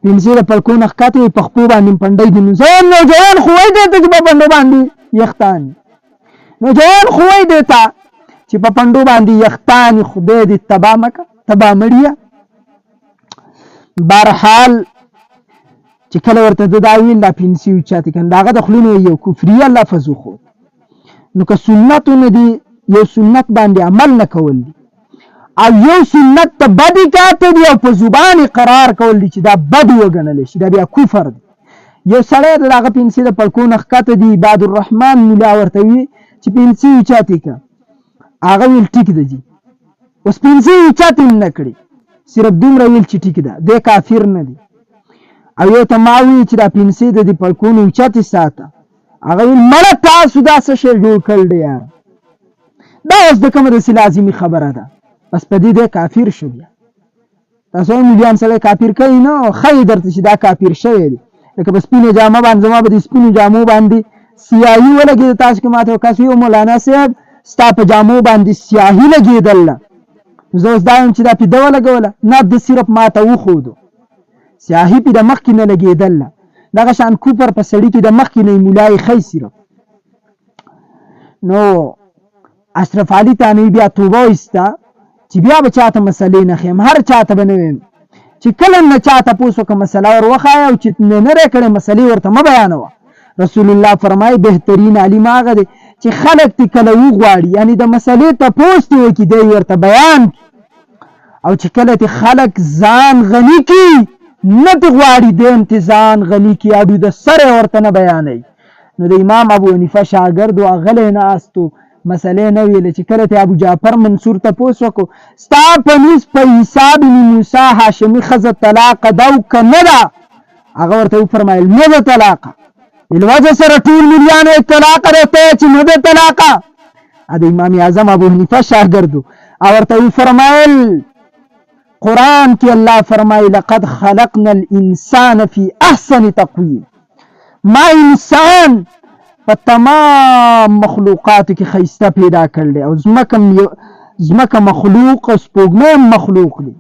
پینسي د پړکونه ښکته په خپو باندې پنډۍ دي نو زه یم نوجوان خو وایي دی ته چې په پنډو باندې یختاني نوجوان خو وایي دی ته چې په پنډو باندې یختاني خدای دې تباه مکه تباه مړیه بهرحال چې کله ورته ده دا ویل دا پینسي اوچتې کړه د هغه د خولې نه یو کفریه لفظ وښود نو که سنتونه دي یو سنت باندې عمل نه کول دي او یو سنت ته بدې کاته دي او په زبان قرار کول دي چې دا بد وګڼلی شي دا بیا کفر دی یو سړی د هغه پینسي د پړکونه ښکته دي عباد الرحمن ملا ورته وي چې پینسي اوچتې کړه هغه ویل ټیک ده جي اوس پینسي اوچتې هم نه کړي صرف دومره ویل چې ټیک ده دی کافر نه دی او یو ته ما ووایي چې دا پینسي د دې پړکونه اوچتې ساته هغه ویل مړه تاسو دا څه شی جوړ کړل دی یاره دا اوس د کومه داسې لازمي خبره ده بس په دې دی کافر شو بیا تاسو هم مولیان سړی کافر کوي نه ښایي درته چې دا کافر شوی دی لکه په سپینو جامه باندې زما به د سپینو جامو باندې سیاهي ولګېده تاسو کې ماته یو کس وي مولانا صاحب ستا په جامو باندې سیاهي لګېدله زه اوس دا یم چې دا پیده ولګوله نه ده صرف ماته وښودو سیاهي پې د مخکې نه لګېدله دغه شان کوپر په سړي کې د مخکې نه یې ملایي ښی صرف نو اشرف علي تانوي بیا توبه وایسته چې بیا به چاته مسلې نه ښیم هر چاته به نه ویم چې کله نه چا تپوس وکړه مسله ور وښایه او چې نه رې کړې مسلې ورته مه بیانوه رسول الله فرمایي بهترین علم هغه دی چې خلک ترې کله وغواړي یعنې د مسلې تپوس ترې وکړي دی ورته بیان کړي او چې کله ترې خلک ځان غني کړي نه دې غواړي د امتزان غني کې اډو د سره ورته نه بیانوي. نو د امام ابو حنیفه شاګرد و غلی ناست و، مسلې نه ویلې چې کله ته ابو جعفر منصور تپوس وکړو ستا په نیز په عیسی بن موسی هاشمي ښځه طلاقه ده او که نه ده؟ هغه ورته وفرمایل نه ده طلاقه. بالوجه سره ټول ملیان وایي طلاقه ده، ته چې نه ده طلاقه. د امام اعظم ابو حنیفه شاګرد او ورته وفرمایل قرآن کې الله فرمایي لقد خلقنا الانسان فی احسن تقویم، ما انسان په تمام مخلوقاتو کې ښایسته پیدا کړل او ځمکه مخلوق او سپوږمۍ مخلوق دی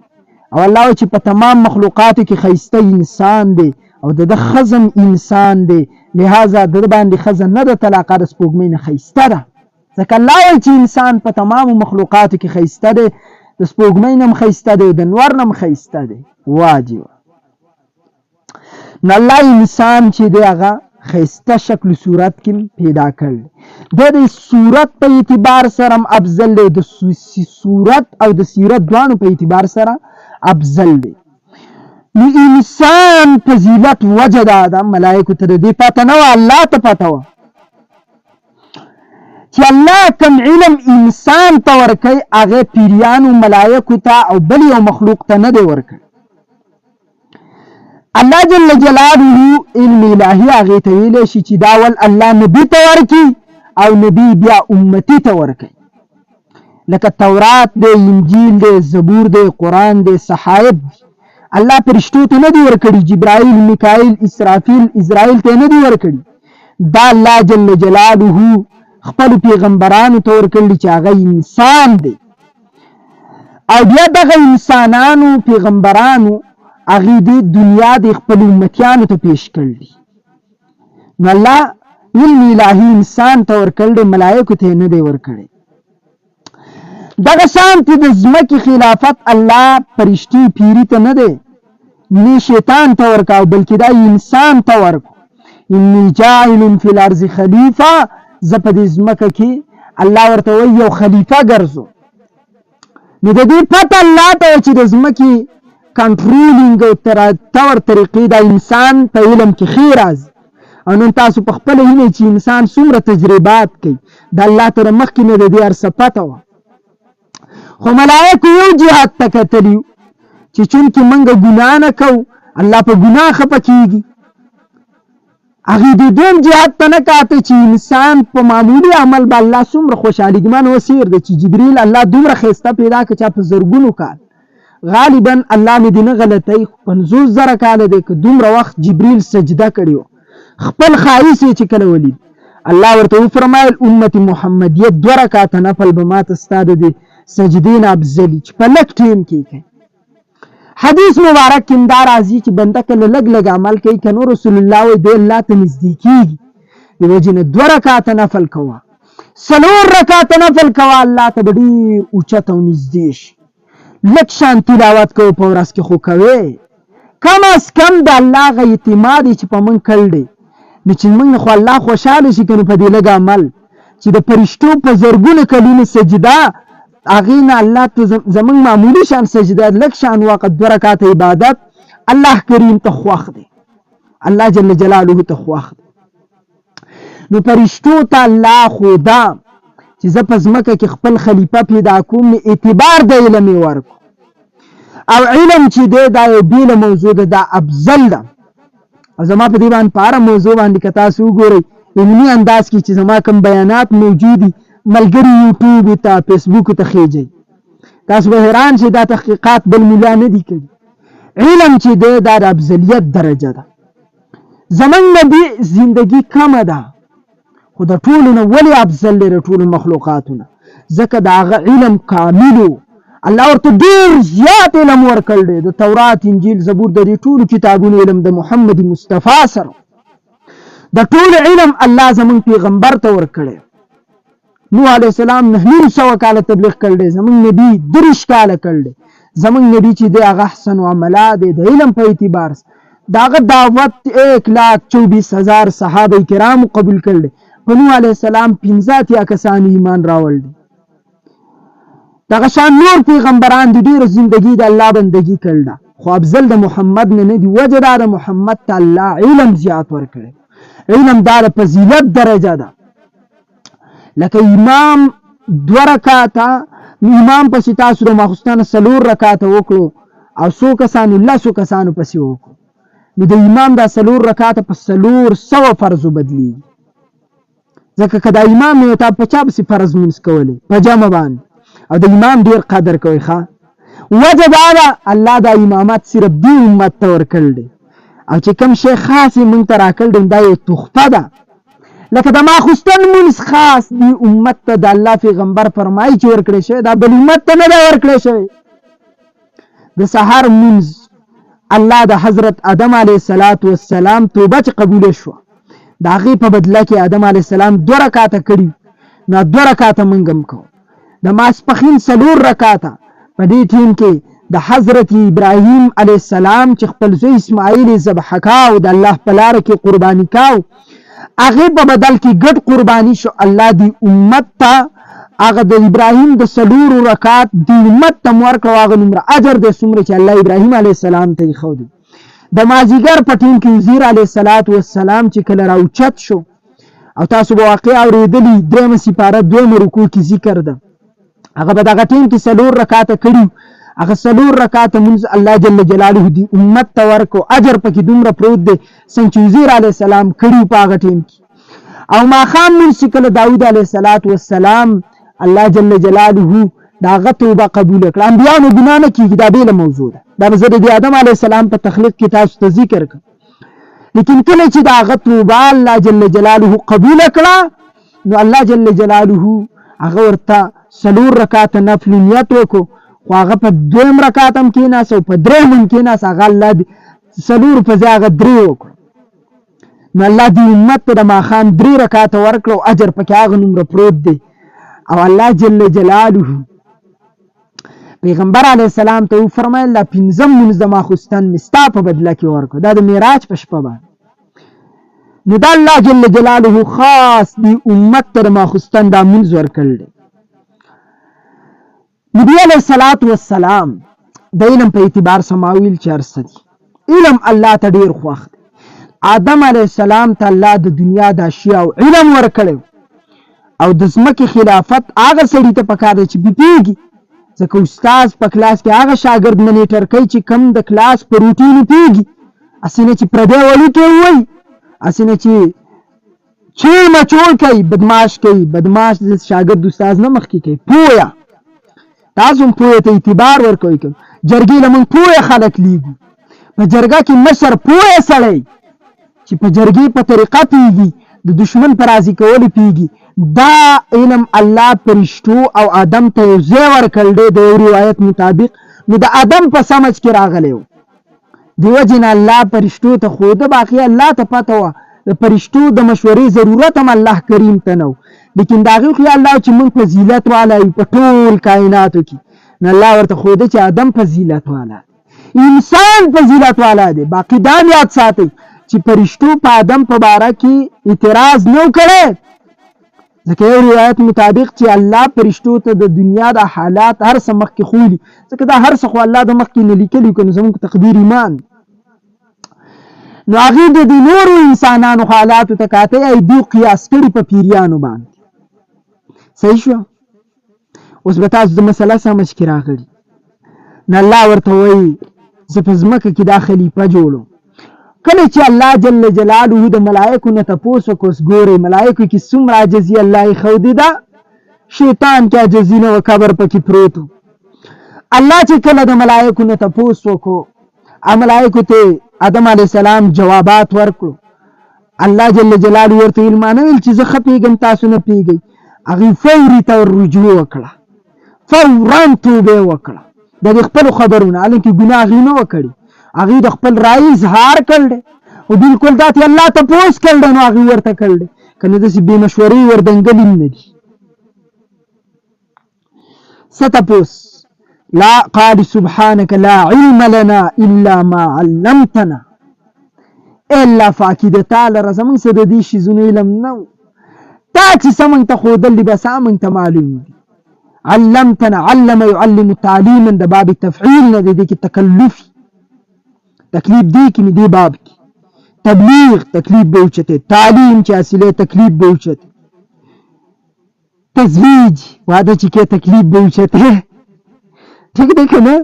او الله وایي چې په تمام مخلوقاتو کې ښایسته انسان دی او د ښځه انسان دی، لہذا د باندې ښځه نه ده طلاقه د سپوږمۍ نه ښایسته ده. ځکه الله وایي چې انسان په تمامو مخلوقاتو کې ښایسته دی، د سپوږمۍ نه هم ښایسته دی، د نور نه هم ښایسته دی. واجب نو الله انسان چې دی هغه ښایسته شکل صورت کې پیدا کړل. د صورت په اعتبار سره هم افضل دی، د صورت او د سیرت دواړو په اعتبار سره افضل دی. نو انسان فضیلت وجه دا ده ملائکو ته د دې پته نه وه، الله ته پته وه چې الله کوم علم انسان ته ورکوي هغې پیریانو ملایکو ته او بل یو مخلوق ته نه دی ورکوي. الله جل جلاله علم الهي هغې ته ویلی شي چې دا ول الله نبي ته ورکي او نبي بیا امتي ته ورکوي. لکه تورات دی، انجیل دی، زبور دی، قرآن دی، صحائف دی. الله فرشتو ته نه دی ورکړي، جبرائیل، میکائیل، اسرافیل، اسرائیل ته نه دی ورکړي. دا الله جل جلاله خپل پیغمبرانو ته ورکړي چې هغه انسان دی او بیا دغه انسانانو پیغمبرانو هغې د دنیا د خپل امتیانو ته پیش کړي. نو الله علم الهي انسان ته ورکړي، ملایکو ته نه دی ورکړي. دغه شانتې د ځمکې خلافت الله فرشتي پیري ته نه دی نه شیطان ته ورکاو بلکې دا انسان ته ورکو. انی جاعل فی الارض خلیفه، زه په دې ځمکه کې الله ورته وایي یو خلیفه ګرځو. نو د دې پته الله ته چې د ځمکې کنټرولینګ او طور طریقې د انسان په علم کې ښې راځي. او نن تاسو په خپله وینئ چې انسان څومره تجربات کوي، د الله تر مخکې نه د دې هر څه پته وه. خو ملایکو یو جهاد ته کتلي چې چونکې موږ ګناه نه کوو الله په ګناه خفه کېږي. هغې د دویم جهاد ته نه کاته چې انسان په معمولي عمل به الله څومره خوشحالېږي. ما نو سیر دی چې جبریل الله دومره ښایسته پیدا کړه چا په زرګونو کال، غالبا الله مې دې نه غلطوي 50,000 کاله دی که دومره وخت جبریل سجده کړې وه. خپل ښایست یې چې کله ولید الله ورته وفرمایل امت محمدیه 2 رکعته نفل به ماته ستا د دې سجدې نه افضلي چې په لږ ټیم کې کوي. حدیث مبارک کې دا راځي چې بنده کله لږ لږ عمل کوي که نو رسول الله وایي دی الله ته نږدې کېږي. د وجې نه 2 رکعته نفل کوه، 4 رکعته نفل کوه، الله ته به ډېر اوچت او نږدې شي. لږ شان تلاوت کوو په ورځ کې خو کوې، کم از کم د الله هغه اعتماد چې په موږ کړ دی نو چې موږ نه خو الله خوشحاله شي که نو په دې لږ عمل چې د فرشتو په زرګونه کلونو سجده هغې نه الله ته زموږ معمولي شان سجده لږ شان وقت 2 رکعته عبادت الله کریم ته خوښ دی، الله جل جلاله ته خوښ دی. نو فرشتو ته الله خودا چې زه په ځمکه کې خپل خلیفه پیدا کوم نو اعتبار د علم یې ورکو. او علم چې دی دا یو بېله موضوع ده، دا افضل ده. او زما په دې باندې په هره موضوع باندې که تاسو وګورئ علمي انداز کې چې زما کوم بیانات موجود دي ملګري یوټیوب ته فیسبوک ته خېجئ، تاسو به حیران شئ دا تحقیقات بل مولا نه دي کړي. علم چې دی دا د افضلیت درجه ده. زمونږ نبي زندگی کمه ده خو د ټولو نه ولې افضل دی د ټولو مخلوقاتو نه؟ ځکه د هغه علم کاملو الله ورته ډېر زیات علم ورکړ دی. د تورات، انجیل، زبور د دې ټولو کتابونو علم د محمد مصطفی سره د ټول علم الله زمونږ پیغمبر ته ورکړی. نوح علیه السلام 900 کاله تبلیغ کړی دی، زمونږ نبي 30 کاله کړی دی. زمونږ نبي چې دی هغه احسن عمله دی د علم په اعتبار د هغه دعوت 1,24,000 صحابه کرامو قبول کړی. په نوح علیه السلام 15 کسانو ایمان راوړل دي. دغه شان نور پیغمبران د ډېرو زندگی د الله بندگی کړله خو افضل د محمد نه دی. وجه دا د محمد ته الله علم زیات ورکړي. علم دا د فضیلت درجه ده. لکه امام 2 رکعاته، امام پسې تاسو د ماخستان 4 رکعاته وکړو او 100 کسانو 100 کسانو پسې وکړو، نو د امام دا 4 رکعاته په 400 فرض بدلیږي. ځکه که دا امام نه تا په چا پسې فرض منځ کولی په جمع باندې، او د امام ډیر قدر کوي. ښه وجه دا ده الله دا امامت صرف دی امت ته ورکړل دی، او چې کوم شی خاص یې موږ ته راکړل دی دا یو تحفه ده. لکه د ماخستن مونځ خاص دی امت ته د الله پیغمبر فرمایي چې ورکړی شوی، دا بل امت ته نه دی ورکړی شوی. د سحر مونځ الله د حضرت آدم علیه السلام توبه چې قبوله شوه، د هغې په بدله کې آدم علیه السلام 2 رکعاته کړي، نو 2 رکعاته موږ هم کوو. د ماسپښین 4 رکعاته په دې ټیم کې د حضرت ابراهیم علیه السلام چې خپل زوی اسماعیل یې ذبح کاو، د الله په لاره کې قرباني کاو، هغې په بدل کې ګډ قرباني شو. الله دی امت ته هغه د ابراهیم د 4 رکعات دی امت ته ورکړو، هغه نومره اجر دی څومره چې الله ابراهیم علیه السلام ته یې ښودی. د مازدیګر په ټیم کې وزیر علیه السلام چې کله راوچت شو، او تاسو به واقع اورېدلي 3 سپاره 2 رکوع کې ذکر ده، هغه به دغه ټیم کې 4 رکعاته کړي. هغه 4 رکعاته مونځ الله جل جلاله دی امت ته ورکو، اجر پکې دومره پروت دی څنګه چې وزیر علیه السلام کړي په هغه ټیم کې. او ماښام مونځ چې کله داود علیه السلام الله جل جلاله د هغه توبه قبوله کړه. انبیانو ګناه نه کېږي، دا بېله موضوع ده، دا به زه د آدم علیه السلام په تخلیق کې تاسو ته ذکر کړم. لیکن کله چې د هغه توبه الله جل جلاله قبوله کړه، نو الله جل جلاله هغه ورته 4 رکعاته نفل نیت وکړو، خو هغه په 2 رکعات هم کېناست او په 3 هم کېناست، هغه الله 4 په ځای هغه 3 وکړو. نو الله دې امت ته د ماښام 3 رکعاته ورکړو، اجر پکې هغه نومره پروت دی. او الله جل جلاله پیغمبر علیه السلام ته وفرمایل دا 5 مونځ د ماخستن مې ستا په بدله کې ورکړو، دا د معراج په شپه باندې. نو دا الله جل جلاله خاص دی امت ته د ماخستن دا مونځ ورکړل دی. نبی علیه السلام د علم په اعتبار سماویل چې هر څه دي، علم الله ته ډېر خوښ دی. آدم علیه السلام ته الله د دنیا د اشیاو علم ورکړی، او د ځمکې خلافت هغه سړي ته پکار دی چې پوهېږي. ځکه استاد په کلاس کې هغه شاګرد منیټر کوي چې کم د کلاس په روټین پوهېږي، هسې نه چې پردی وړوکی ووایي، هسې نه چې چول مچول کوي، بدماش کوي. بدماش د شاګرد استاد نه مخکې کوي. پوهه تاسو هم پوهې ته اعتبار ورکوئ. جرګې له موږ پوهه خلک لیږو. په جرګه کې مشر پوهه سړی چې په جرګې په طریقه پوهېږي، د دشمن په راضي کولو پوهېږي. دا علم الله فرشتو او آدم ته یو ځای ورکړل دی د یو روایت مطابق. نو د آدم په سمج کې راغلی و، دیو جن الله فرشتو ته ښوده، باقي الله ته پته وه د فرشتو د مشورې ضرورت هم الله کریم ته نه و. لیکن د هغې خو الله چې موږ فضیلت والا یو په ټول کائناتو کې، نو الله ورته ښوده چې آدم فضیلت والا دی، انسان فضیلت والا دی. باقي دا یاد ساتئ چې فرشتو په آدم په باره کې اعتراض نه و کړی، ځکه یو روایت مطابق چې الله فرشتو ته د دنیا د حالات هر څه مخکې ښولي، ځکه دا هر څه خو الله د مخکې نه لیکلي، که نو زموږ تقدیر ایمان. نو هغې د دې نورو انسانانو حالاتو ته کاته ای دوی قیاس کړي په پیریانو باندې. صحیح شو؟ اوس به تاسو د مسله سمج کې راغلي. نو الله ورته وایي زه په ځمکه کې دا خلیفه جوړم. کله چې الله جل جلاله د ملائکو نه تپوس وکړ، ګورئ ملائکو کې څومره عاجزي الله یې ښودې ده، شیطان کې عاجزي نه وه، کبر پکې پروت و. الله چې کله د ملائکو نه تپوس وکړو، ملائکو ته آدم علیه السلام جوابات ورکړو، الله جل جلاله ورته ویل ما نه ویل چې زه ښه پوهېږم تاسو نه پوهېږئ. هغې فوري ته رجوع وکړه، فورا توبه وکړه د دې خپلو خبرونه، حالانکې ګناه هغې نه وه کړې، هغې د خپل رای اظهار کړ دی او بالکل دا ته الله تپوس کړ دی، نو هغې ورته کړ دی، که نه داسې بې مشورې وردنګلي هم نه دي. څه تپوس؟ لا قال سبحانك لا علم لنا الا ما علمتنا. الا فاکیده تعالی را زمونږ څه د دې شیزونو علم نه و، تا چې څه موږ ته ښودل دي بس هغه موږ ته معلوم دي. علمتنا، علم يعلم تعلیما د باب تفعیل نه دی، دې کې تکلفي تکلیف دی کې دی باب کې تبلیغ تکلیف به اوچته تعلیم چې حاصله تکلیف به اوچته تزویج واده چې کې تکلیف به اوچته ٹھیک دی کنه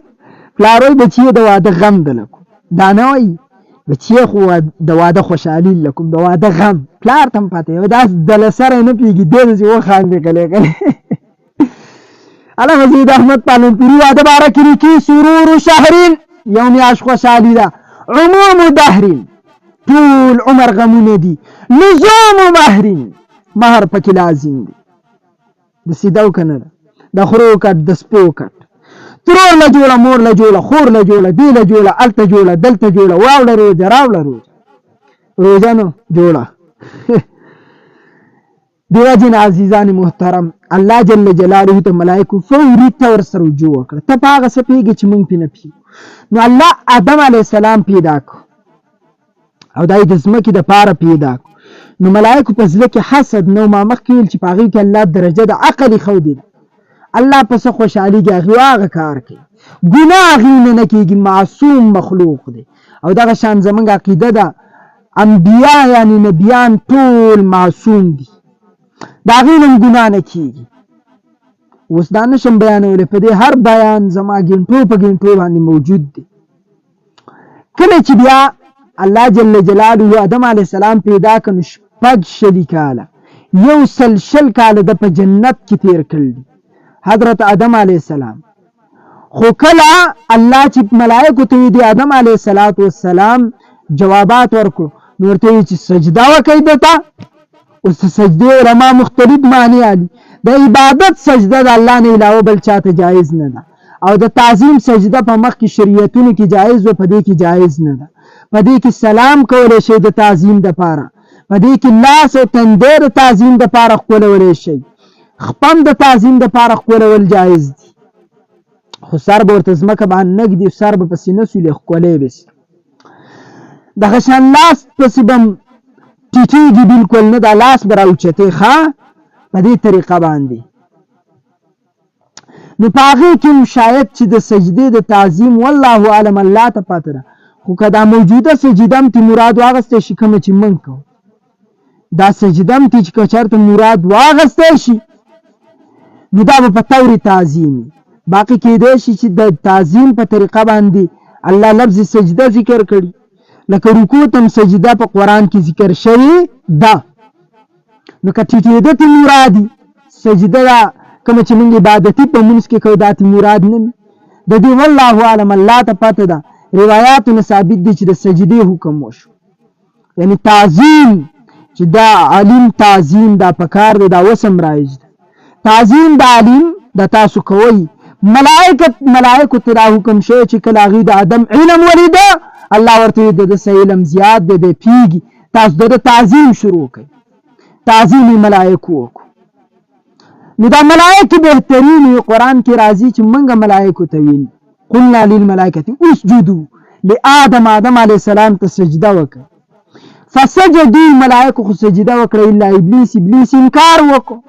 پلاروي بچي د واده غم دلکو دا نه وای بچي خو د واده خوشحالي لکم د واده غم پلار تم پته یو داس دل سره نه پیږي د دې و خان دې کله الله مزید احمد پالن پوری واده بارکری کی سرور شهرین یوم عاشق خوشحالي دا عموم دهرین طول عمر غمونه دي لزوم مهرین مهر پکې لازم دي د سیدو کنه د خرو کټ د سپو کټ ترور له جوړه مور له جوړه خور له جوړه دی له جوړه الته جوړه دلته جوړه واوړه روزه راوړه روزه نو جوړه دیو جن عزیزان محترم الله جل جلاله ته ملائکه فوري تور سره رجوع کړ ته پاغه سپیږي چې مونږ پینې پی نو الله آدم علی السلام پیدا کو او دای د زمکه د پاره پیدا کو نو ملائکه په ځل کې حسد نو ما مخکې چې پاغي کې الله درجه د عقل خو دی الله پس خوشحالي کې هغه کار کوي ګناه نه کیږي معصوم مخلوق دی او دغه شان زمونږ عقیده ده انبیا یعنی نبیان ټول معصوم دي دا غینم ګناه نه کیږي اوس دا نشم بیانول په دې هر بیان زما ګنټو په ګنټو باندې موجود دی کله چې بیا الله جل جلاله آدم علی السلام پیدا کړ شپږ شلی کاله یو سلسل کاله د په جنت کې تیر کړل حضرت آدم علی السلام خو کله الله چې ملائکه ته دی آدم علیه السلام جوابات ورکړو نو ورته چې سجده وکړئ دته اوس سجده رما مختلف معنی علي د عبادت سجده د الله نه علاوه بل چاته جایز نه ده او د تعظیم سجده په مخ کې شریعتونو کې جایز او په دې کې جایز نه ده په دې کې سلام کول شي د تعظیم د پاره په دې کې لاس او تندې د تعظیم د پاره کول شي خپم د تعظیم د پاره کول جایز دي خو سر به ورته ځمکه باندې نږدي سر به پسې نه سولې ښکلی به سي دغه شان لاس پسې به ټیټېږي بلکل نه دا لاس به راوچتې ښه په دې طریقه باندې نو په هغې کې شاید چې د سجدې د تعظیم والله عالم الله ته پاته ده خو که دا موجوده سجده هم تې مراد واغستی شي کومه چې موږ کوو دا سجده هم تې چې که چېرته مراد واغستی شي نو دا به په طور تعظیم باقی کېدای شي چې د تعظیم په طریقه باندې الله لفظ سجده ذکر کړي لکه رکوع تم سجده په قرآن کې ذکر شوی ده نو که ټیټېده تې مرادي سجده دا کومه چې موږ عبادتي په مونځ کې کوو دا تې مراد نه وي د دې والله عالم الله ته پته ده روایاتونه ثابت دي چې د سجدې حکم وشو یعنی تعظیم چې دا عالم تعظیم دا پکار دی دا وسم رایج ده تعظیم د عالم د تاسو کوئ ملائکه ته دا حکم شوی چې کله هغوی د آدم علم ولیده الله ورته د علم زیات دی دی پیږي تاسو د تعظیم شروع کړئ تعظیم ملائکه وکړو نو دا ملائکه بهترین قرآن کې راځي چې موږ ملائکه ته ویل قلنا للملائکه اسجدوا لآدم آدم علیه السلام ته سجده وکړه فسجدوا ملائکه خو سجده وکړه الا ابلیس انکار وکړو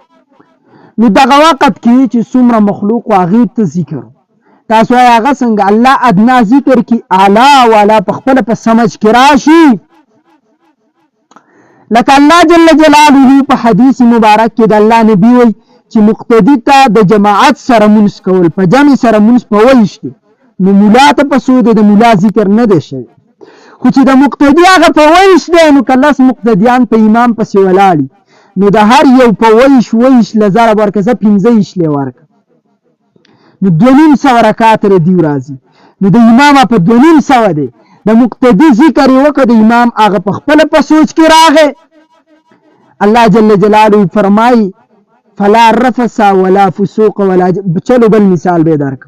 نو دغه وخت کې چې څومره مخلوق واغې ته ذکر تاسو هغه څنګه الله ادنا ذکر کې اعلی والا په خپل په سمج کې راشي لکه الله جل جلاله په حدیث مبارک کې د الله نبی وي چې مقتدی ته د جماعت سره مونږ کول په جمع سره مونږ په وایشتي نو مولا ته په سود د مولا ذکر نه دی شوی خو چې د مقتدی هغه په وایش دی نو کله مقتدیان په امام پسې ولاړي نو د هر یو په ویش لزاره ورکه زه 15 شلې ورکه نو 2.5 رکعات دی راځي نو د امام په 2.5 دی د مقتدی ذکر وکړه د امام هغه په خپل په سوچ کې راغی الله جل جلاله فرمایي فلا رفث ولا فسوق ولا چلو بل مثال به درک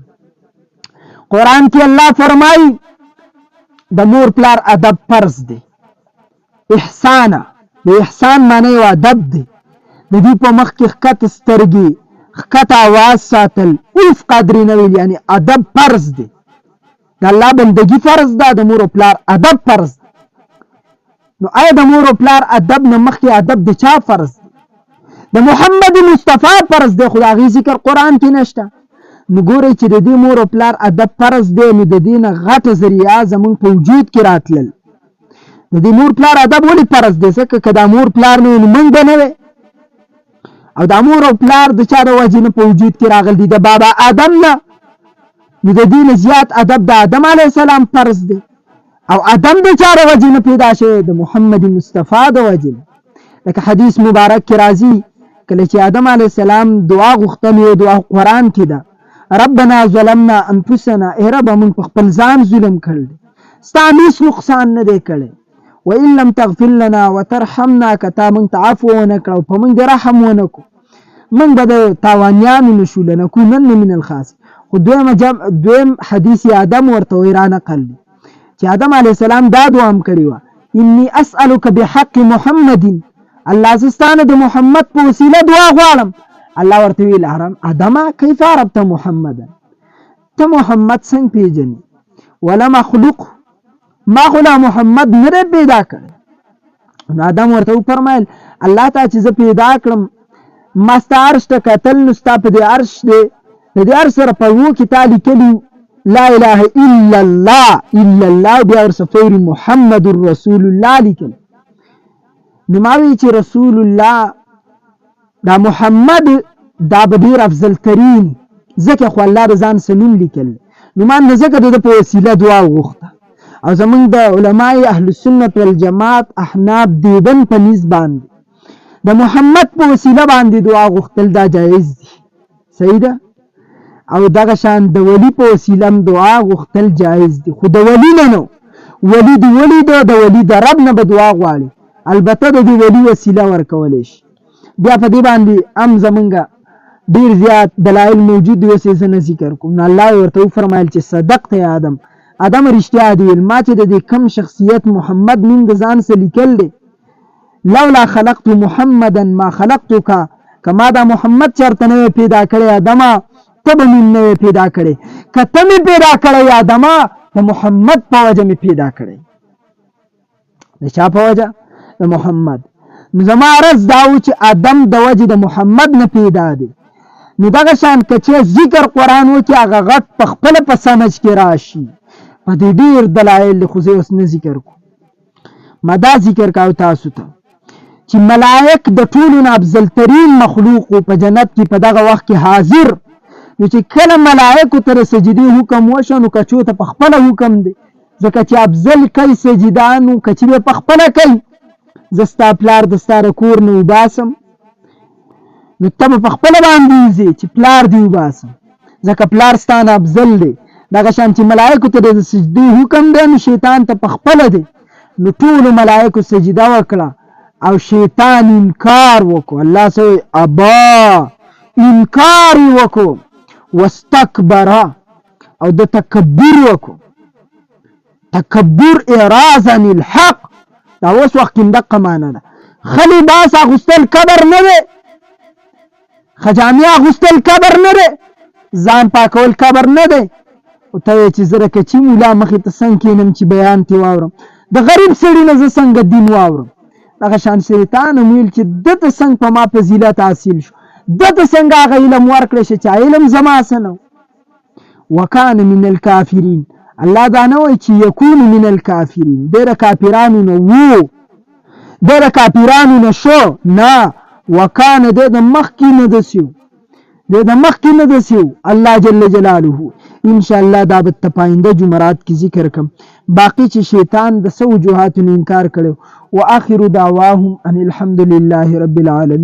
قرآن کې الله فرمایي د مور پلار ادب فرض دی احسان د احسان معنی او ادب دی د دې په مخ کې خکت سترګي خکت आवाज ساتل اوف قدر نه ویل یعنی ادب فرض دی د الله بندگی فرض ده د مور پلار ادب فرض نو آیا د مور پلار ادب نه مخ کې ادب د چا فرض د محمد مصطفی فرض دی خدای ذکر قرآن کې نشته نو ګورئ چې د دې مور او پلار ادب فرض دی، نو د دې نه غټه ذریعه زمونږ په وجود کې راتلل. د دې مور پلار ادب ولې فرض دی؟ ځکه که دا مور پلار نه وي نو موږ به نه وی، او دا مور او پلار د چا د وجې نه په وجود کې راغل دي؟ د بابا آدم نه. نو د دې نه زیات ادب د آدم علیه السلام فرض دی، او آدم د چا د وجې نه پیدا شوی؟ د محمد مصطفی د وجې نه. لکه حدیث مبارک کې راځي کله چې آدم علیه السلام دعا غوښتل، یو دعا قرآن کې ده، ربنا ظلمنا انفسنا، ای رب موږ په خپل ځان ظلم کړی، ستا هیڅ نقصان نه دی کړی، وان لم تغفر لنا وترحمنا، که تا موږ ته عفو ونه کړه او په موږ دې رحم ونه کړو، موږ به د تاوانیانو نه شو، لنکونن من الخاسرین. خو دویم حدیث آدم ورته وی را نقل دی چې آدم علیه السلام دا دعا هم کړې وه، انی اسألک بحق محمد، الله زه ستانه د محمد په وسیله دعا غواړم. الله ورته ویل آدمه کیف عرفت محمدا، ته محمد څنګه پیژنې؟ ولم اخلق، ما خو لا محمد نه دی پیدا کړی. نو آدم ورته وفرمایل الله ته چې زه پیدا کړم ما ستا عرش ته کتل، نو ستا په دې عرش دی د دې عرش سره په اوو کې تا لیکلي لا اله الا الله الا الله، بیا ورسره محمد رسول الله لیکل. نو ما وی چې رسول الله دا محمد دا به ډېر افضل ترین، ځکه خو الله د ځان څه نوم لیکل. نو ما نه ځکه د ده په وسیله دعا وغوښته. او زمونږ د علماء اهل سنت والجماعت احناف دیوبند په نیز باندې د محمد په وسیله باندې دعا غوښتل دا جایز دي، صحیح ده. او دغه شان د ولی په وسیله هم دعا غوښتل جایز دي، خو د ولی نه نو، ولی د ولی د ولی د رب نه به دعا غواړي، البته د دې ولی وسیله ورکولی شي. بیا په دې باندې هم زمونږ ډېر زیات دلایل موجود دي، اوس یې زه نه ذکر کوم. نو الله ورته وفرمایل چې صدقت یا آدم، آدم رښتیا دي ویل، ما چې د دې کم شخصیت محمد نوم د ځان څه لیکل دی، لولا خلقت محمدا ما خلقتک، که ما دا محمد چېرته نه وی پیدا کړی آدمه ته به مې نه وی پیدا کړی، که ته مې پیدا کړی آدمه د محمد په وجه مې پیدا کړی. د چا په وجه؟ د محمد. نو زما عرض دا و چې آدم د وجې د محمد نه پیدا دی. نو دغه شان که چې ذکر قرآن وکړي هغه غټ په خپله په سمج کې راشي، په دې ډېر دلایل خو زه اوس نه ذکر کوم. ما دا ذکر کاو تاسو ته چې ملائک د ټولو نه افضل ترین مخلوق په جنت کې په دغه وخت کې حاضر. نو چې کله ملائکو ته د سجدې حکم وشو نو کچو ته په خپله حکم دی، ځکه چې افضل کوي سجده، نو کچې به په خپله کوي. زه ستا پلار د ستا د کور نه وباسم، نو ته به په خپله باندې وځې چې پلار دې وباسم، ځکه پلار ستا نه افضل دی. دغه شان چې ملائکو ته د سجدې حکم دی نو شیطان ته په خپله دی. نو ټولو ملائکو سجده وکړه او شیطان انکار وکړو، الله سوی ابا انکار یې وکړو، واستکبر او د تکبر وکړو، تکبر اعراض عن الحق. دا اوس وخت کې دقه معنی ده. ښه لباس اغوستل کبر نه دی، ښه جامې اغوستل کبر نه دی، ځان پاکول کبر نه دی. او ته وایې چې زه د کچي مولا مخې ته څنګه کښېنم چې بیان ترې واورم، د غریب سړي نه زه څنګه دین واورم. دغه شان شیطان هم ویل چې ده ته څنګه په ما فضیلت حاصل شو، ده ته څنګه هغه علم ورکړی شي چې علم زما څه نه و. وکان من الکافرین، الله دا نه وایي چې یکون من الکافرین، دی د کافرانو نه وو، دی د کافرانو نه شو، نه، وکانه دی د مخکې نه داسې و، دی د مخکې نه داسې و. الله جل جلاله انشاءالله دا به پاینده جمعرات کې ذکر کم، باقی چې شیطان د څه وجوهاتو انکار کړو. واخر دعواهم ان الحمد لله رب العالمین.